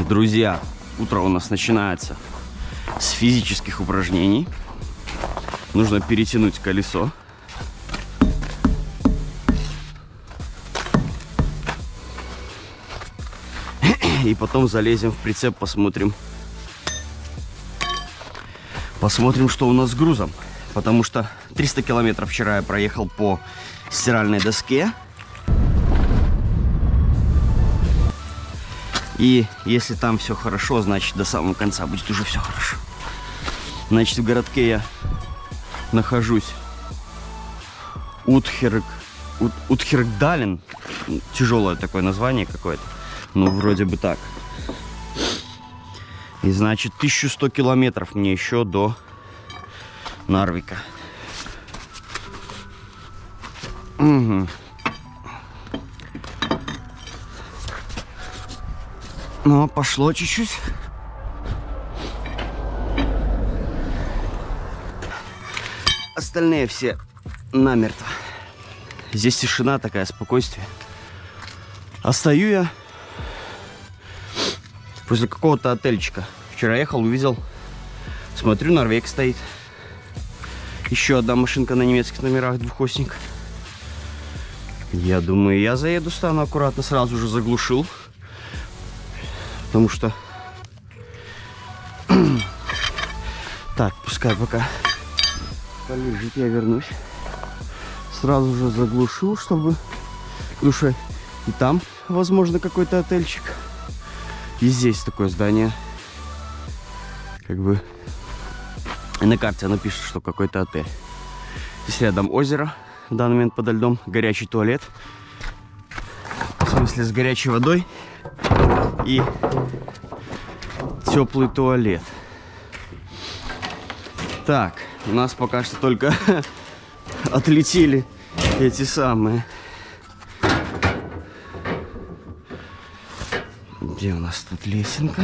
Друзья, утро у нас начинается с физических упражнений. Нужно перетянуть колесо. И потом залезем в прицеп, посмотрим, что у нас с грузом. Потому что 300 километров вчера я проехал по стиральной доске. И если там все хорошо, значит до самого конца будет уже все хорошо. Значит, в городке я нахожусь. Утхиркдален. Тяжелое такое название какое-то. Ну, вроде бы так. И значит, 1100 километров мне еще до Нарвика. Угу. Ну, пошло чуть-чуть. Остальные все намертво. Здесь тишина такая, спокойствие. А стою я возле какого-то отельчика. Вчера ехал, увидел. Смотрю, Норвег стоит. Еще одна машинка на немецких номерах, двухосник. Я думаю, я заеду, стану аккуратно, сразу же заглушил. Потому что... Так, пускай пока полежит, я вернусь. Сразу же заглушил, чтобы... Потому что и там, возможно, какой-то отельчик. И здесь такое здание. Как бы... И на карте оно пишет, что какой-то отель. Здесь рядом озеро. В данный момент подо льдом. Горячий туалет. В смысле, с горячей водой. И теплый туалет. Так, у нас пока что только отлетели эти самые. Где у нас тут лесенка?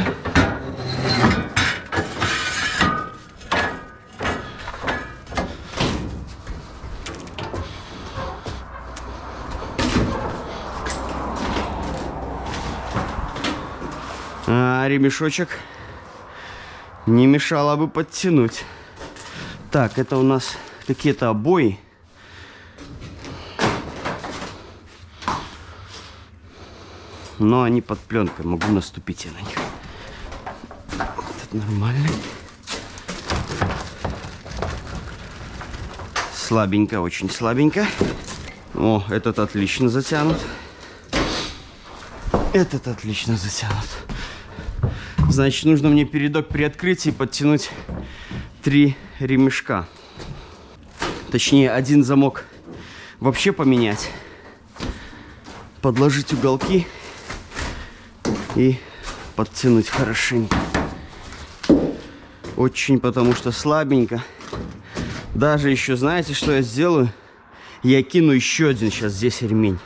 Ремешочек не мешало бы подтянуть. Так, это у нас какие-то обои. Но они под пленкой, могу наступить я на них. Это нормально. Слабенько, очень слабенько. О, этот отлично затянут. Этот отлично затянут. Значит, нужно мне передок при открытии подтянуть 3 ремешка. Точнее, один замок вообще поменять. Подложить уголки и подтянуть хорошенько. Очень, потому что слабенько. Даже еще, знаете, что я сделаю? Я кину еще один сейчас здесь ремень.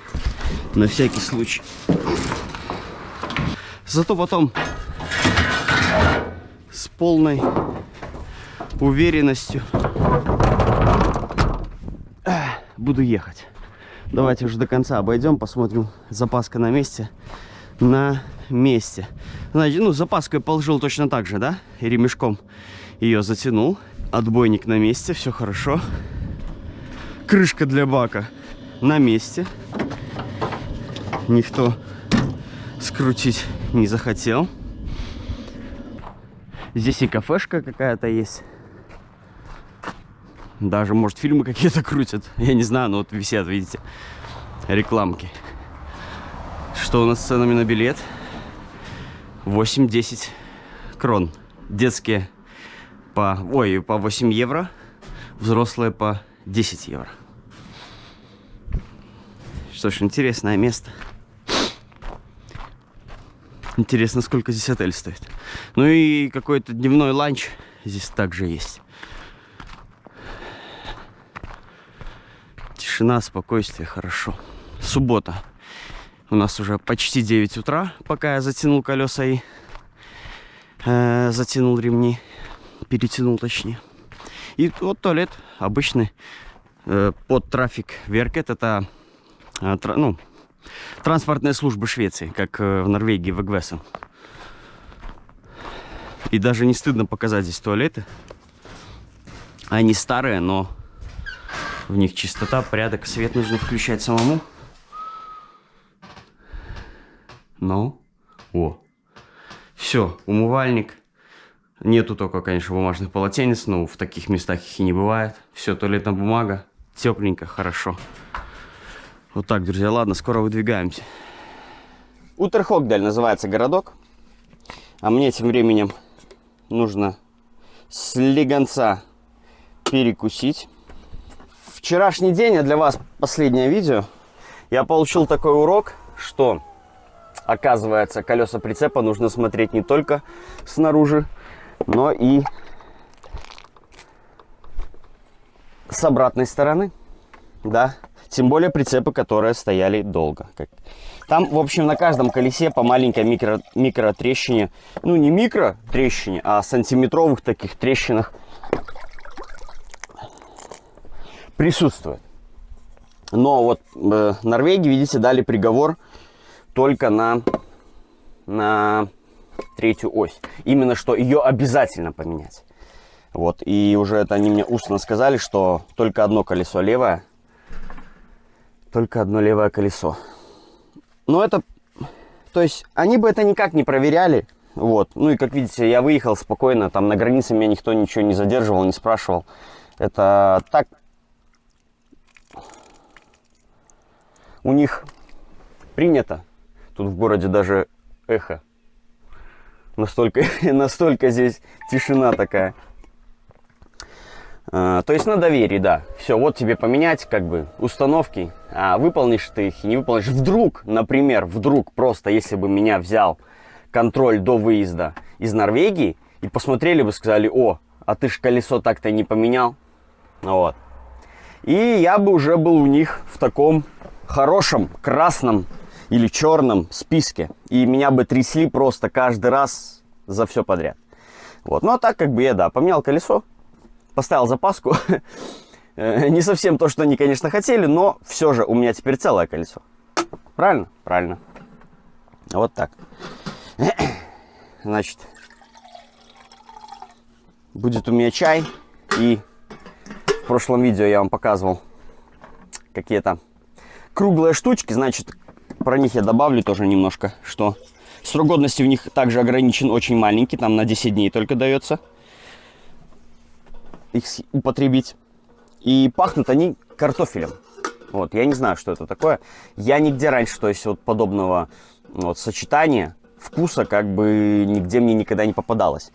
На всякий случай. Зато потом с полной уверенностью буду ехать. Давайте уже до конца обойдем, посмотрим. Запаска на месте. На месте. Значит, ну, запаску я положил точно так же, да? И ремешком ее затянул. Отбойник на месте, все хорошо. Крышка для бака на месте. Никто скрутить не захотел. Здесь и кафешка какая-то есть. Даже, может, фильмы какие-то крутят. Я не знаю, но вот висят, видите, рекламки. Что у нас с ценами на билет? 8-10 крон. Детские по 8 евро. Взрослые по 10 евро. Что ж, интересное место. Интересно, сколько здесь отель стоит. Ну и какой-то дневной ланч здесь также есть. Тишина, спокойствие, хорошо. Суббота. У нас уже почти 9 утра, пока я затянул колеса и затянул ремни. Перетянул, точнее. И вот туалет обычный под трафик Веркет. Это транспортные службы Швеции, как в Норвегии, в Эгвесен. И даже не стыдно показать здесь туалеты. Они старые, но в них чистота, порядок. Свет нужно включать самому. Ну, о. Все, умывальник. Нету только, конечно, бумажных полотенец, но в таких местах их и не бывает. Все, туалетная бумага. Тепленько, хорошо. Вот так, друзья, ладно, скоро выдвигаемся. Утерхогдаль называется городок. А мне тем временем нужно слегонца перекусить. Вчерашний день, а для вас последнее видео, я получил такой урок, что, оказывается, колеса прицепа нужно смотреть не только снаружи, но и с обратной стороны. Да, тем более прицепы, которые стояли долго. Там, в общем, на каждом колесе по маленькой микротрещине, ну не микротрещине, а сантиметровых таких трещинах присутствует. Но вот в Норвегии, видите, дали приговор только на третью ось. Именно что ее обязательно поменять. Вот, и уже это они мне устно сказали, что только одно колесо левое. Только одно левое колесо. Но это, то есть, они бы это никак не проверяли. Вот, ну и как видите, я выехал спокойно. Там на границе меня никто ничего не задерживал, не спрашивал. Это так. У них принято. Тут в городе даже эхо. Настолько здесь тишина такая. То есть на доверии, да. Все, вот тебе поменять, как бы, установки. А выполнишь ты их и не выполнишь. Вдруг, например, просто, если бы меня взял контроль до выезда из Норвегии, и посмотрели бы, сказали: о, а ты ж колесо так-то не поменял. Вот. И я бы уже был у них в таком хорошем, красном или черном списке. И меня бы трясли просто каждый раз за все подряд. Вот. Ну а так, как бы я, да, поменял колесо. Поставил запаску. Не совсем то, что они, конечно, хотели, но все же у меня теперь целое колесо. Правильно? Правильно. Вот так. Значит, будет у меня чай. И в прошлом видео я вам показывал какие-то круглые штучки. Значит, про них я добавлю тоже немножко, что срок годности у них также ограничен, очень маленький. Там на 10 дней только дается их употребить. И пахнут они картофелем. Вот, я не знаю, что это такое. Я нигде раньше, то есть вот подобного вот сочетания вкуса как бы нигде мне никогда не попадалось.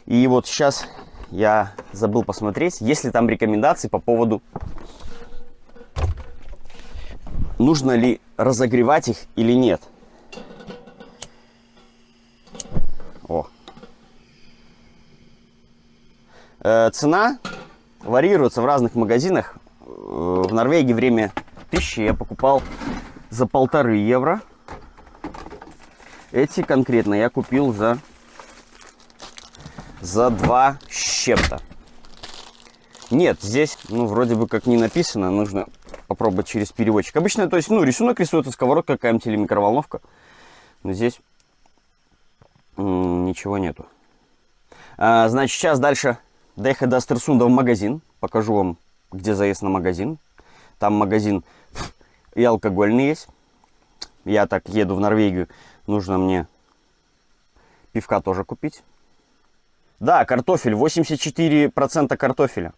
И вот сейчас я забыл посмотреть, есть ли там рекомендации по поводу, нужно ли разогревать их или нет. О. Цена варьируется в разных магазинах. В Норвегии время 1000 я покупал за 1,5 евро. Эти конкретно я купил за 2 с чем-то. Нет, здесь, ну, вроде бы как не написано, нужно попробовать через переводчик. Обычно, то есть, ну, рисунок рисуется, сковородка какая-нибудь или микроволновка. Но здесь ничего нету. Значит, сейчас дальше доехать до Астерсунда в магазин. Покажу вам, где заезд на магазин. Там магазин и алкогольный есть. Я так еду в Норвегию. Нужно мне пивка тоже купить. Да, картофель. 84% картофеля.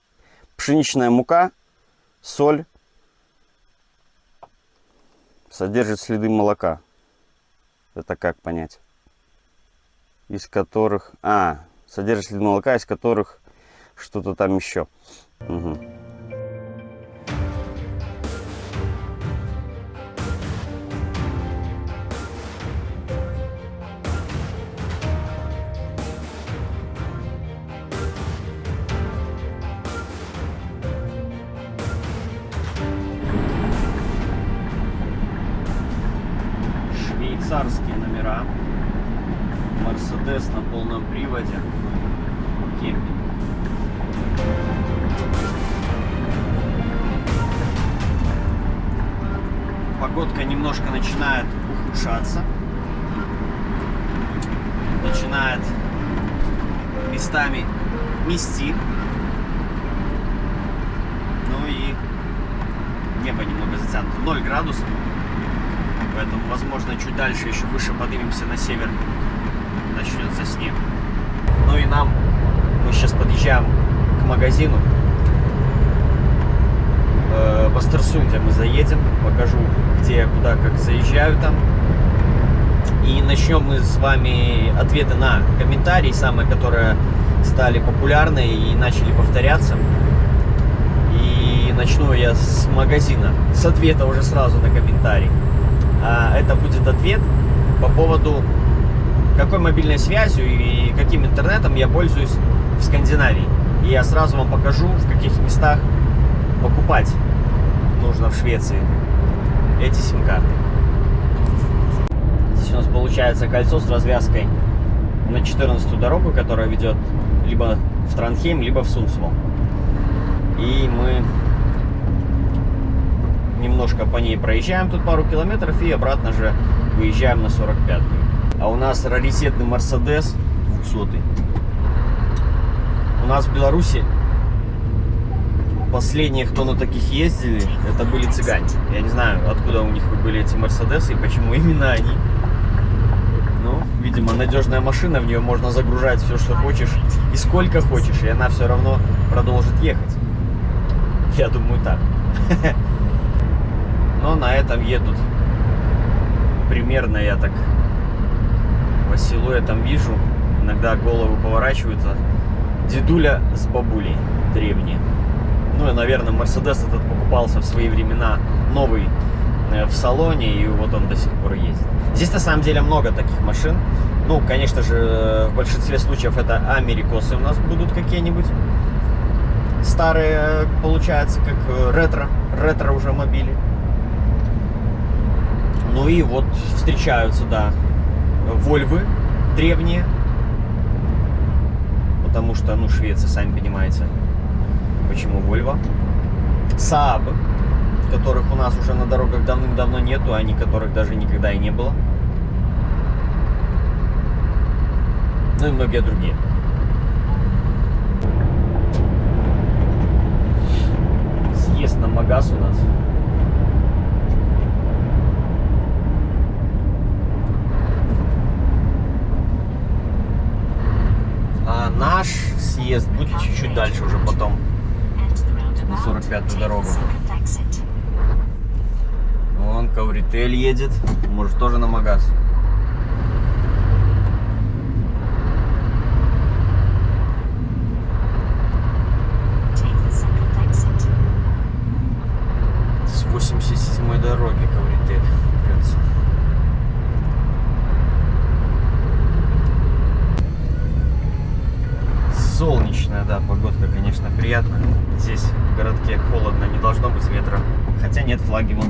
Пшеничная мука, соль. Содержит следы молока. Это как понять? Из которых... содержит следы молока, из которых что-то там еще. Угу. Швейцарские номера. Мерседес на полном приводе. Кемпинг. Погодка немножко начинает ухудшаться. Начинает местами местит. Ну и небо немного затянуто. 0 градусов. Поэтому, возможно, чуть дальше, еще выше поднимемся на север, начнется снег. Ну и мы сейчас подъезжаем к магазину. В Остерсунде мы заедем, покажу, где я, куда, как заезжаю там. И начнем мы с вами ответы на комментарии, самые, которые стали популярны и начали повторяться. И начну я с магазина, с ответа уже сразу на комментарий. Это будет ответ по поводу, какой мобильной связью и каким интернетом я пользуюсь в Скандинавии. И я сразу вам покажу, в каких местах покупать нужно в Швеции эти сим-карты. Здесь у нас получается кольцо с развязкой на 14-ю дорогу, которая ведет либо в Транхейм, либо в Сунdsvall. И мы немножко по ней проезжаем тут пару километров и обратно же выезжаем на 45-ю. А у нас раритетный Mercedes 200-й. У нас в Беларуси последние, кто на таких ездили, это были цыгане. Я не знаю, откуда у них были эти Мерседесы и почему именно они. Ну, видимо, надежная машина, в нее можно загружать все, что хочешь и сколько хочешь, и она все равно продолжит ехать. Я думаю, так. Но на этом едут примерно, я так по силуэтам вижу, иногда головы поворачиваются, дедуля с бабулей древние. Ну и, наверное, Мерседес этот покупался в свои времена новый в салоне, и вот он до сих пор ездит. Здесь на самом деле много таких машин. Ну, конечно же, в большинстве случаев это америкосы у нас будут какие-нибудь. Старые, получается, как ретро уже мобили. Ну и вот встречаются, да, Вольвы древние. Потому что, ну, Швеция, сами понимаете, почему Вольво. Саабы, которых у нас уже на дорогах давным-давно нету, а которых даже никогда и не было. Ну и многие другие. Съезд на магаз у нас. А наш съезд будет чуть-чуть дальше уже потом, на 45-ю дорогу. Вон Ковритель едет, может тоже на магаз. С 87-й дороги Ковритель, кажется. Солнечная, да, погодка, конечно, приятная. Здесь в городке холодно, не должно быть ветра. Хотя нет, флаги вон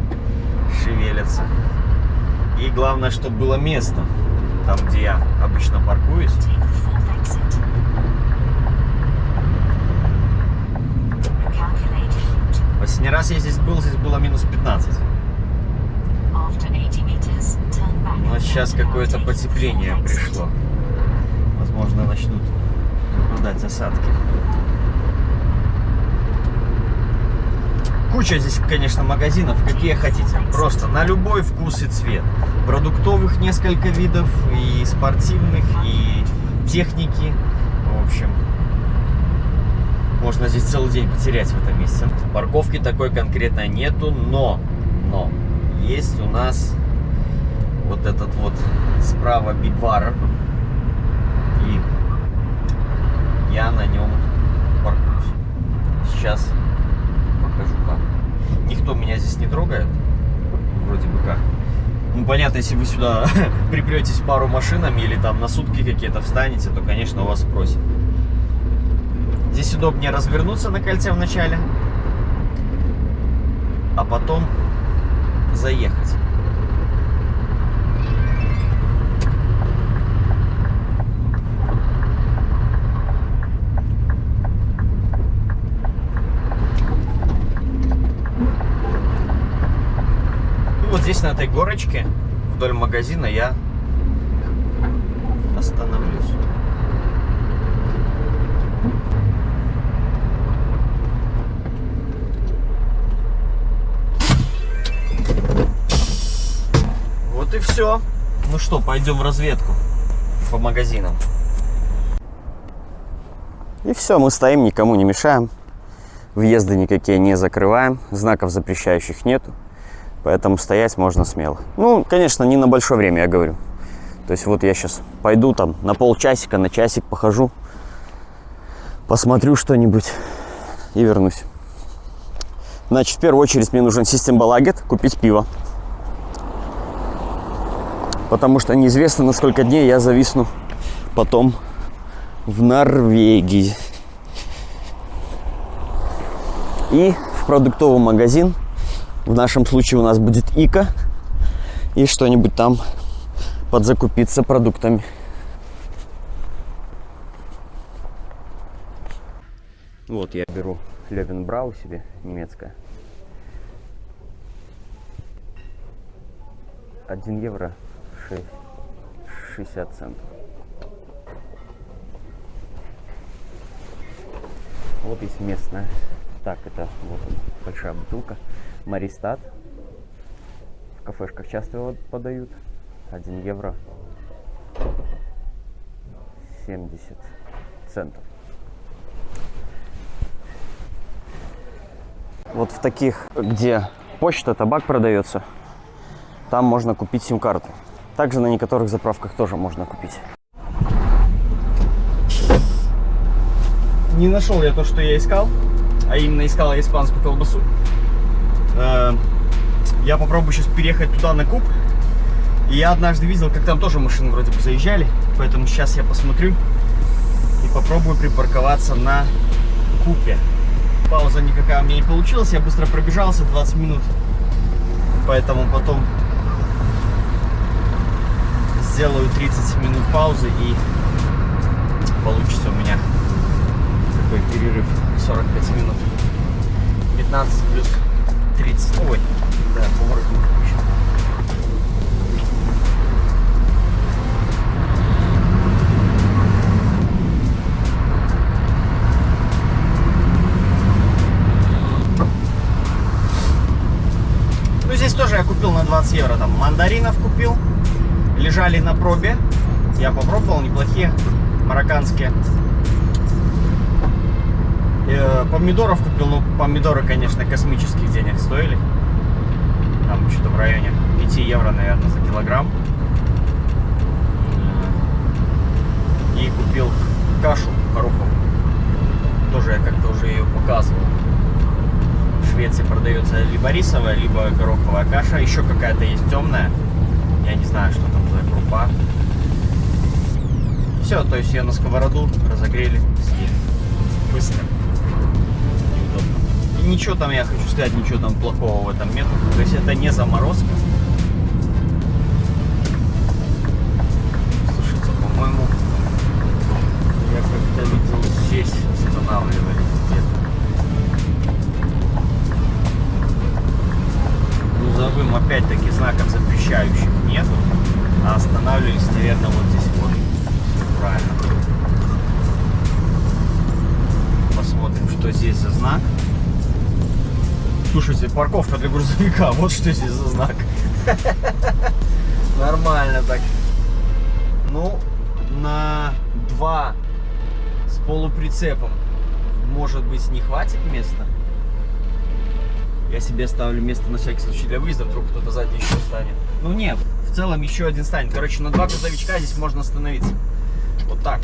шевелятся. И главное, чтобы было место там, где я обычно паркуюсь. Последний раз я здесь было минус 15. Но сейчас какое-то потепление пришло. Возможно, начнут выпадать осадки. Куча здесь, конечно, магазинов, какие хотите. Просто на любой вкус и цвет. Продуктовых несколько видов, и спортивных, и техники. В общем, можно здесь целый день потерять в этом месте. Парковки такой конкретно нету, но есть у нас вот этот вот справа Бигвар. И я на нем паркуюсь. Сейчас покажу как. Никто меня здесь не трогает. Вроде бы как. Ну понятно, если вы сюда припретесь пару машинами или там на сутки какие-то встанете, то, конечно, у вас спросят. Здесь удобнее развернуться на кольце в начале, а потом заехать. Вот здесь, на этой горочке, вдоль магазина, я остановлюсь. Вот и все. Ну что, пойдем в разведку по магазинам. И все, мы стоим, никому не мешаем. Въезды никакие не закрываем. Знаков запрещающих нету. Поэтому стоять можно смело. Ну, конечно, не на большое время, я говорю. То есть вот я сейчас пойду там на полчасика, на часик похожу. Посмотрю что-нибудь и вернусь. Значит, в первую очередь мне нужен Systembolaget, купить пиво. Потому что неизвестно, на сколько дней я зависну потом в Норвегии. И в продуктовый магазин. В нашем случае у нас будет Ика. И что-нибудь там подзакупиться продуктами. Вот я беру Löwenbräu себе, немецкая. 1 евро 60 центов. Вот есть местная. Так, это вот большая бутылка. Маристат. В кафешках часто его подают. 1 евро 70 центов. Вот в таких, где почта, табак продается, там можно купить сим-карту. Также на некоторых заправках тоже можно купить. Не нашел я то, что я искал, а именно искал я испанскую колбасу. Я попробую сейчас переехать туда на Куб. И я однажды видел, как там тоже машины вроде бы заезжали. Поэтому сейчас я посмотрю и попробую припарковаться на Купе. Пауза никакая у меня не получилась. Я быстро пробежался 20 минут. Поэтому потом сделаю 30 минут паузы и получится у меня такой перерыв 45 минут. 15 плюс 30. Ой, да, поворотник включен. Ну, здесь тоже я купил на 20 евро. Там мандаринов купил. Лежали на пробе. Я попробовал, неплохие. Марокканские. Помидоров купил, но помидоры, конечно, космических денег стоили. Там что-то в районе 5 евро, наверное, за килограмм. И купил кашу гороховую. Тоже я как-то уже ее показывал. В Швеции продается либо рисовая, либо гороховая каша. Еще какая-то есть темная. Я не знаю, что там за крупа. Все, то есть ее на сковороду разогрели, съели. Быстро. И ничего там, я хочу сказать, ничего там плохого в этом нет. То есть это не заморозка. Слушайте, по-моему, я как-то видел, здесь останавливали где-то. Грузовым опять-таки знаков запрещающих нету. А останавливались, наверное, вот здесь вот. Все правильно. Посмотрим, что здесь за знак. Слушайте, парковка для грузовика. Вот что здесь за знак. Нормально так. Ну, на 2 с полуприцепом, может быть, не хватит места. Я себе ставлю место на всякий случай для выезда, вдруг кто-то сзади еще станет. Ну нет, в целом еще один станет. Короче, на 2 грузовичка здесь можно остановиться. Вот так.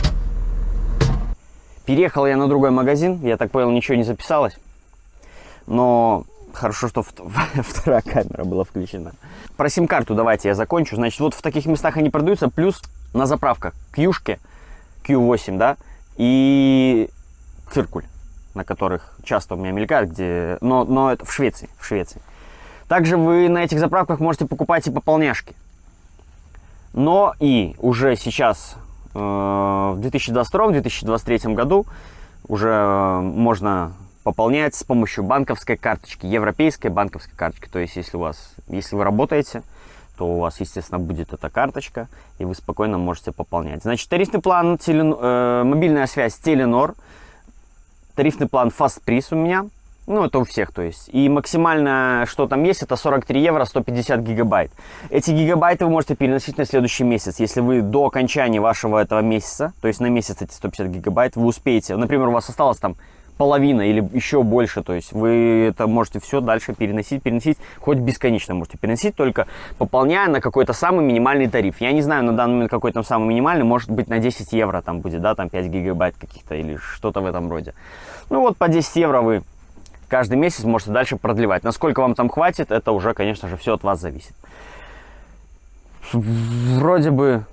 Переехал я на другой магазин. Я так понял, ничего не записалось. Но хорошо, что вторая камера была включена. Про сим-карту давайте я закончу. Значит, вот в таких местах они продаются. Плюс на заправках Qшки, Q8, да, и Циркуль, на которых часто у меня мелькают, где... Но это в Швеции. Также вы на этих заправках можете покупать и пополняшки. Но и уже сейчас, в 2022-2023 году, уже можно пополнять с помощью банковской карточки, европейской банковской карточки. То есть, если вы работаете, то у вас, естественно, будет эта карточка, и вы спокойно можете пополнять. Значит, тарифный план, мобильная связь Telenor, тарифный план Fastprice у меня, Ну, это у всех, то есть. И максимально, что там есть, это 43 евро, 150 гигабайт. Эти гигабайты вы можете переносить на следующий месяц. Если вы до окончания вашего этого месяца, то есть на месяц эти 150 гигабайт, вы успеете. Например, у вас осталось там половина или еще больше, то есть вы это можете все дальше переносить, хоть бесконечно можете переносить, только пополняя на какой-то самый минимальный тариф. Я не знаю на данный момент какой там самый минимальный, может быть на 10 евро там будет, да, там 5 гигабайт каких-то или что-то в этом роде. Ну вот по 10 евро вы каждый месяц можете дальше продлевать. Насколько вам там хватит, это уже, конечно же, все от вас зависит. Вроде бы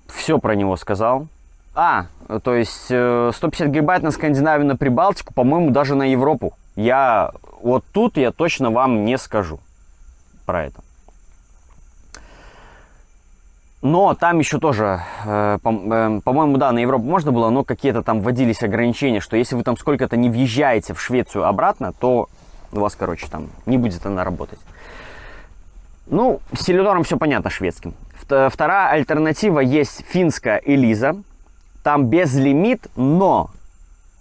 все про него сказал. То есть 150 гигабайт на Скандинавию, на Прибалтику, по-моему, даже на Европу. Вот тут я точно вам не скажу про это. Но там еще тоже, по-моему, да, на Европу можно было, но какие-то там вводились ограничения, что если вы там сколько-то не въезжаете в Швецию обратно, то у вас, короче, там не будет она работать. Ну, с Теленором все понятно, шведским. Вторая альтернатива есть финская Элиза. Там безлимит, но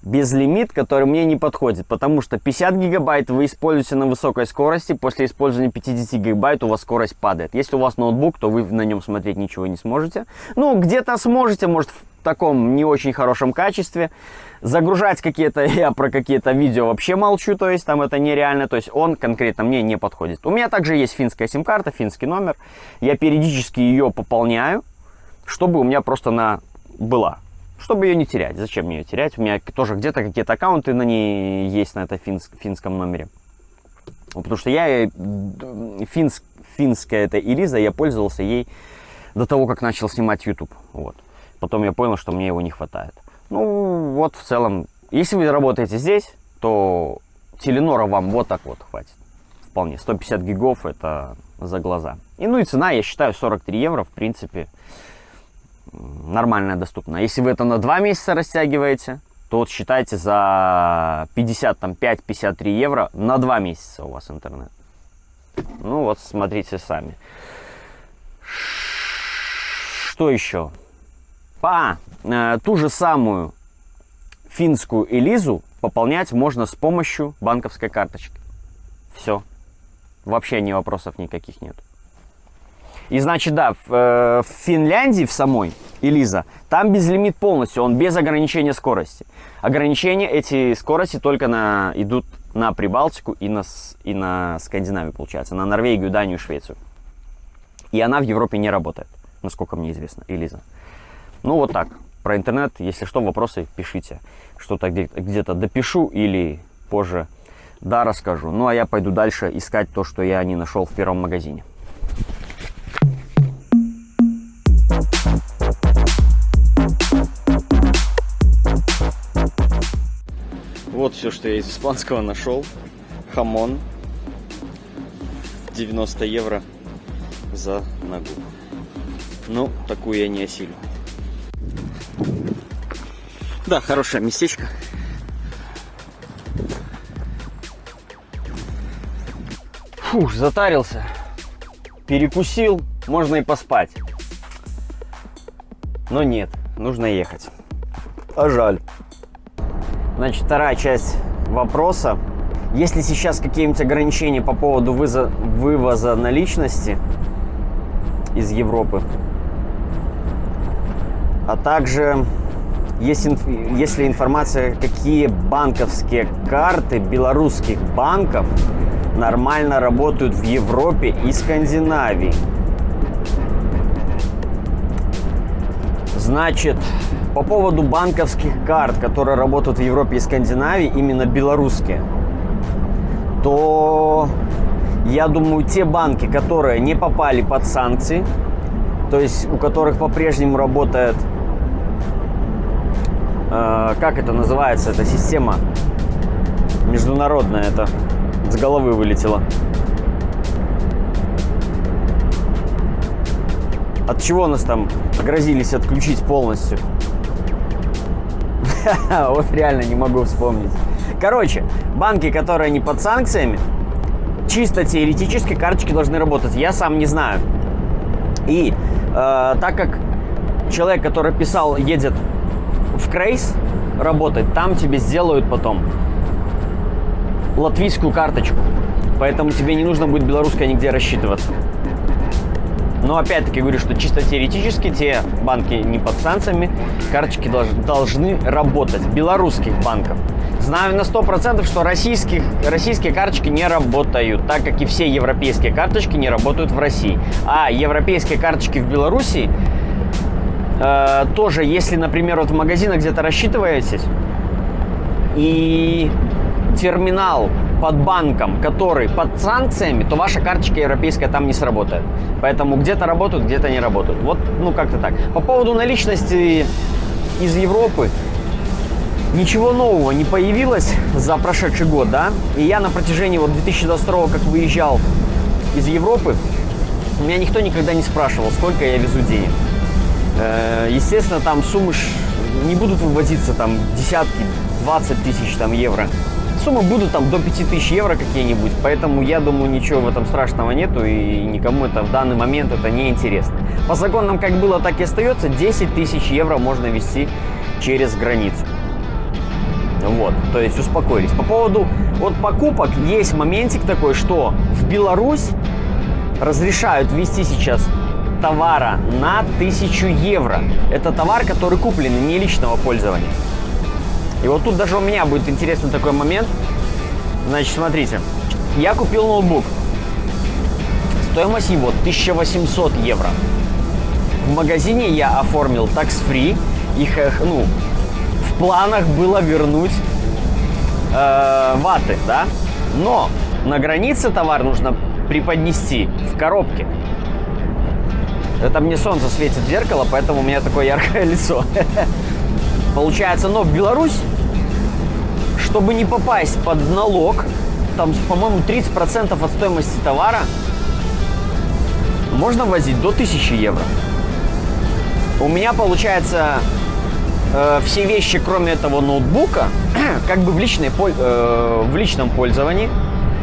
безлимит, который мне не подходит, потому что 50 гигабайт вы используете на высокой скорости, после использования 50 гигабайт у вас скорость падает. Если у вас ноутбук, то вы на нем смотреть ничего не сможете. Ну, где-то сможете, может, в таком не очень хорошем качестве. Загружать какие-то, я про какие-то видео вообще молчу, то есть там это нереально, то есть он конкретно мне не подходит. У меня также есть финская сим-карта, финский номер. Я периодически ее пополняю, чтобы у меня просто была. Чтобы ее не терять. Зачем мне ее терять? У меня тоже где-то какие-то аккаунты на ней есть, на этом финском номере. Потому что финская эта Элиза, я пользовался ей до того, как начал снимать YouTube. Вот. Потом я понял, что мне его не хватает. Ну, вот в целом, если вы работаете здесь, то Теленора вам вот так вот хватит. Вполне. 150 гигов это за глаза. И цена, я считаю, 43 евро, в принципе, нормальная, доступная. Если вы это на 2 месяца растягиваете, то вот считайте за 55-53 евро на 2 месяца у вас интернет. Ну вот, смотрите сами. Что еще? Ту же самую финскую Элизу пополнять можно с помощью банковской карточки. Все. Вообще вопросов никаких нет. И значит, да, в Финляндии, в самой Элиза, там безлимит полностью, он без ограничения скорости. Ограничения эти скорости только идут на Прибалтику и на Скандинавию, получается, на Норвегию, Данию, Швецию. И она в Европе не работает, насколько мне известно, Элиза. Ну вот так, про интернет, если что, вопросы пишите. Что-то где-то допишу или позже, да, расскажу. Ну а я пойду дальше искать то, что я не нашел в первом магазине. Вот все, что я из испанского нашел. Хамон. 90 евро за ногу. Ну, такую я не осилю. Да, хорошее местечко. Фух, затарился. Перекусил, можно и поспать. Но нет, нужно ехать. А жаль. Значит, вторая часть вопроса. Есть ли сейчас какие-нибудь ограничения по поводу вывоза наличности из Европы? А также есть ли информация, какие банковские карты белорусских банков нормально работают в Европе и Скандинавии? Значит, по поводу банковских карт, которые работают в Европе и Скандинавии, именно белорусские, то я думаю, те банки, которые не попали под санкции, то есть у которых по-прежнему работает, как это называется, эта система международная, это с головы вылетело. От чего нас там грозились отключить полностью? Вот реально не могу вспомнить. Короче, банки, которые не под санкциями, чисто теоретически карточки должны работать. Я сам не знаю. И так как человек, который писал, едет в Крейс работать, там тебе сделают потом латвийскую карточку. Поэтому тебе не нужно будет белорусской нигде рассчитываться. Но опять-таки говорю, что чисто теоретически те банки не под санкциями, карточки должны работать. Белорусских банков. Знаю на 100%, что российские карточки не работают, так как и все европейские карточки не работают в России. А европейские карточки в Беларуси тоже, если, например, вот в магазинах где-то рассчитываетесь, и терминал под банком, который под санкциями, то ваша карточка европейская там не сработает. Поэтому где-то работают, где-то не работают. Вот, ну, как-то так. По поводу наличности из Европы, ничего нового не появилось за прошедший год, да? И я на протяжении вот 2022, как выезжал из Европы, меня никто никогда не спрашивал, сколько я везу денег. Естественно, там суммы не будут вывозиться там десятки, 20 тысяч там евро. Суммы будут там до 5000 евро какие-нибудь, поэтому я думаю, ничего в этом страшного нету, и никому это в данный момент это не интересно. По законам как было, так и остается. 10 тысяч евро можно везти через границу. Вот, то есть успокоились. По поводу вот покупок есть моментик такой, что в Беларусь разрешают везти сейчас товара на 1000 евро. Это товар, который куплен не личного пользования. И вот тут даже у меня будет интересный такой момент. Значит, смотрите. Я купил ноутбук. Стоимость его 1800 евро. В магазине я оформил tax-free. Их, ну, в планах было вернуть ваты, да? Но на границе товар нужно преподнести в коробке. Это мне солнце светит в зеркало, поэтому у меня такое яркое лицо. Получается, но в Беларусь, чтобы не попасть под налог, там, по-моему, 30% от стоимости товара можно возить до 1000 евро. У меня, получается, все вещи, кроме этого ноутбука, как бы в личном пользовании.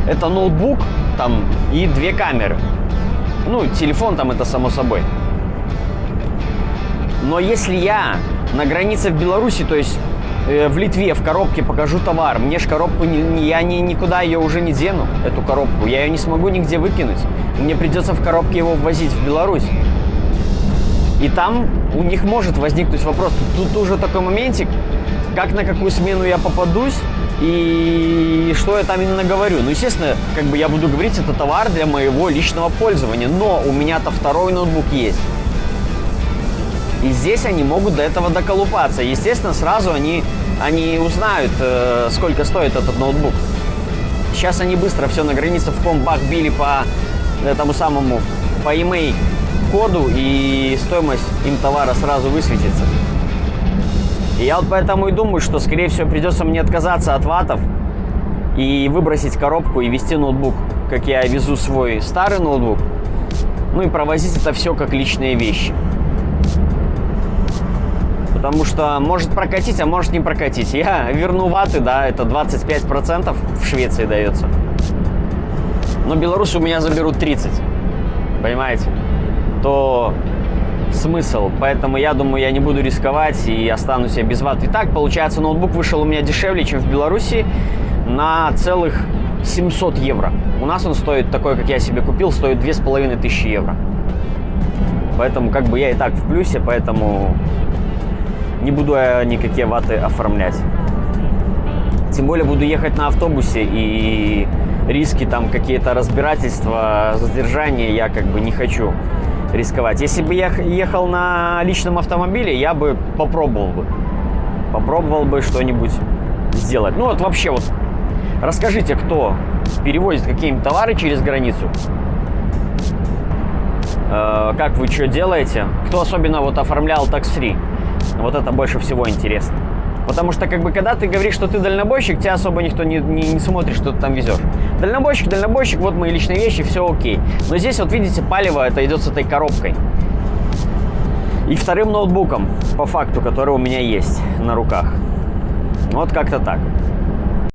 Это ноутбук там и 2 камеры. Ну, телефон там, это само собой. Но если я на границе в Беларуси, то есть в Литве в коробке покажу товар, мне ж коробку, я никуда ее уже не дену, эту коробку. Я ее не смогу нигде выкинуть. Мне придется в коробке его ввозить в Беларусь. И там у них может возникнуть вопрос. Тут уже такой моментик, как на какую смену я попадусь и что я там именно говорю. Ну, естественно, как бы я буду говорить, это товар для моего личного пользования. Но у меня-то второй ноутбук есть. И здесь они могут до этого доколупаться. Естественно, сразу они узнают, сколько стоит этот ноутбук. Сейчас они быстро все на границе в комбах били по этому самому, по e-mail коду, и стоимость им товара сразу высветится. И я вот поэтому и думаю, что, скорее всего, придется мне отказаться от ватов и выбросить коробку и везти ноутбук, как я везу свой старый ноутбук. Ну и провозить это все как личные вещи. Потому что может прокатить, а может не прокатить. Я верну ваты, да, это 25% в Швеции дается. Но белорусы у меня заберут 30%. Понимаете? То смысл. Поэтому я думаю, я не буду рисковать и останусь я без ват. И так, получается, ноутбук вышел у меня дешевле, чем в Беларуси, на целых 700 евро. У нас он стоит, такой, как я себе купил, стоит 2500 евро. Поэтому как бы я и так в плюсе, поэтому не буду я никакие ваты оформлять. Тем более буду ехать на автобусе, и риски там какие-то разбирательства, задержания я как бы не хочу рисковать. Если бы я ехал на личном автомобиле, я бы попробовал бы что-нибудь сделать. Ну вот вообще вот расскажите, кто перевозит какие-нибудь товары через границу, как вы что делаете, кто особенно вот оформлял tax-free. Вот это больше всего интересно. Потому что, как бы, когда ты говоришь, что ты дальнобойщик, тебя особо никто не смотрит, что ты там везешь. Дальнобойщик, вот мои личные вещи, все окей. Но здесь, вот видите, палево, это идет с этой коробкой. И вторым ноутбуком, по факту, который у меня есть на руках. Вот как-то так.